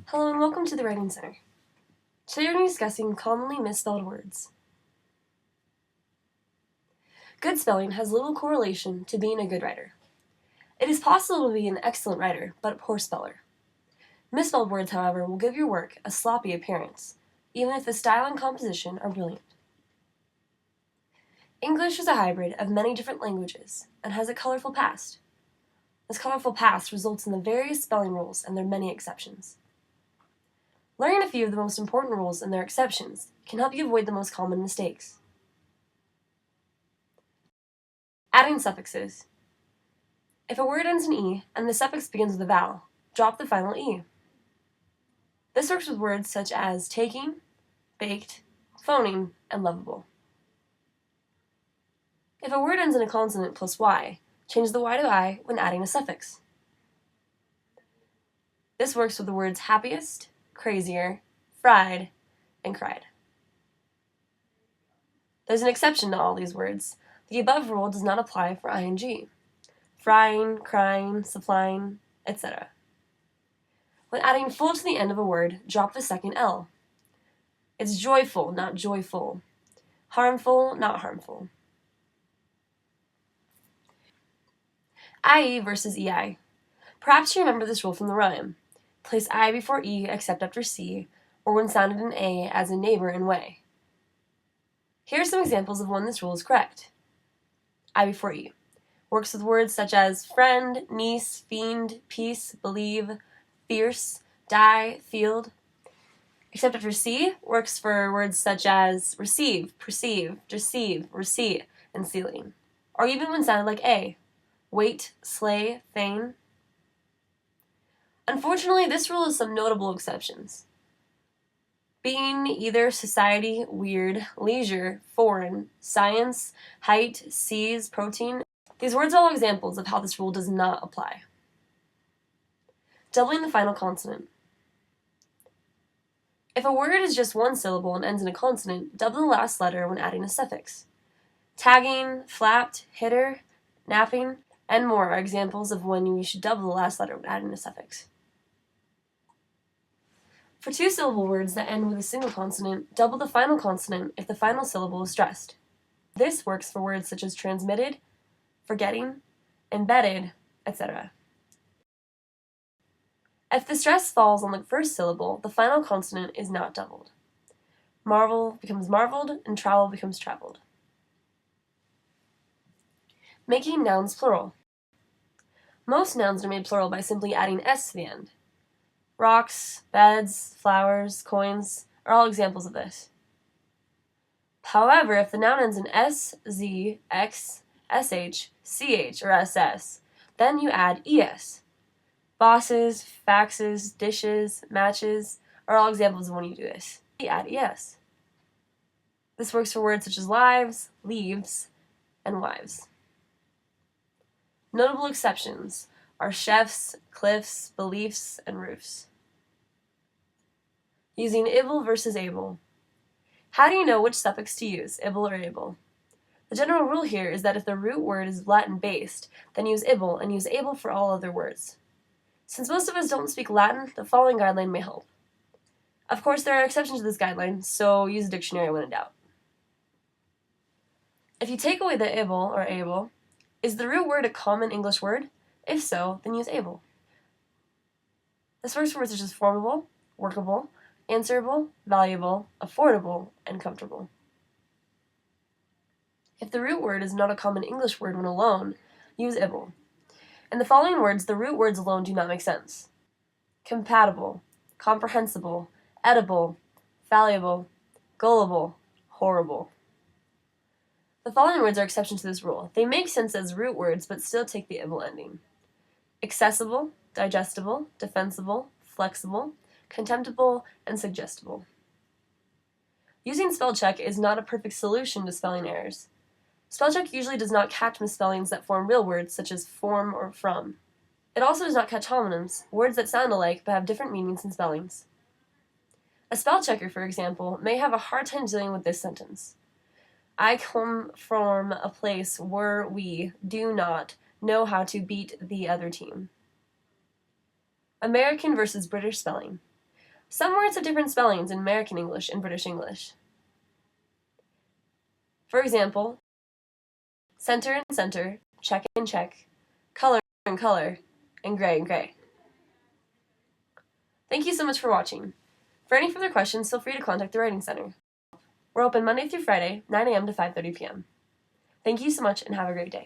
Hello and welcome to the Writing Center. Today we're going to be discussing commonly misspelled words. Good spelling has little correlation to being a good writer. It is possible to be an excellent writer, but a poor speller. Misspelled words, however, will give your work a sloppy appearance, even if the style and composition are brilliant. English is a hybrid of many different languages and has a colorful past. This colorful past results in the various spelling rules and their many exceptions. Learning a few of the most important rules and their exceptions can help you avoid the most common mistakes. Adding suffixes. If a word ends in E and the suffix begins with a vowel, drop the final E. This works with words such as taking, baked, phoning, and lovable. If a word ends in a consonant plus Y, change the Y to I when adding a suffix. This works with the words happiest, crazier, fried, and cried. There's an exception to all these words. The above rule does not apply for ing. Frying, crying, supplying, etc. When adding full to the end of a word, drop the second L. It's joyful, not joyful. Harmful, not harmful. IE versus EI. Perhaps you remember this rule from the rhyme. Place I before E except after C, or when sounded in A as in neighbor and way. Here are some examples of when this rule is correct. I before E. Works with words such as friend, niece, fiend, peace, believe, fierce, die, field. Except after C works for words such as receive, perceive, deceive, receipt, and sealing. Or even when sounded like A. Wait, slay, feign. Unfortunately, this rule has some notable exceptions. Being either society, weird, leisure, foreign, science, height, seas, protein. These words are all examples of how this rule does not apply. Doubling the final consonant. If a word is just one syllable and ends in a consonant, double the last letter when adding a suffix. Tagging, flapped, hitter, napping, and more are examples of when you should double the last letter when adding a suffix. For two-syllable words that end with a single consonant, double the final consonant if the final syllable is stressed. This works for words such as transmitted, forgetting, embedded, etc. If the stress falls on the first syllable, the final consonant is not doubled. Marvel becomes marveled, and travel becomes traveled. Making nouns plural. Most nouns are made plural by simply adding s to the end. Rocks, beds, flowers, coins are all examples of this. However, if the noun ends in s, z, x, sh, ch, or ss, then you add es. Bosses, faxes, dishes, matches are all examples of when you do this. You add es. This works for words such as lives, leaves, and wives. Notable exceptions are chefs, cliffs, beliefs, and roofs. Using ible versus able. How do you know which suffix to use, ible or able? The general rule here is that if the root word is Latin-based, then use ible and use able for all other words. Since most of us don't speak Latin, the following guideline may help. Of course, there are exceptions to this guideline, so use a dictionary when in doubt. If you take away the ible or able, is the root word a common English word? If so, then use able. This works for words such as formable, workable, answerable, valuable, affordable, and comfortable. If the root word is not a common English word when alone, use ible. In the following words, the root words alone do not make sense. Compatible, comprehensible, edible, valuable, gullible, horrible. The following words are exceptions to this rule. They make sense as root words, but still take the ible ending. Accessible, digestible, defensible, flexible, contemptible, and suggestible. Using spell check is not a perfect solution to spelling errors. Spell check usually does not catch misspellings that form real words, such as form or from. It also does not catch homonyms, words that sound alike but have different meanings and spellings. A spell checker, for example, may have a hard time dealing with this sentence. I come from a place where we do not know how to beat the other team. American versus British spelling. Some words have different spellings in American English and British English. For example, center and center, check and check, color and color, and gray and gray. Thank you so much for watching. For any further questions, feel free to contact the Writing Center. We're open Monday through Friday, 9 a.m. to 5:30 p.m. Thank you so much and have a great day.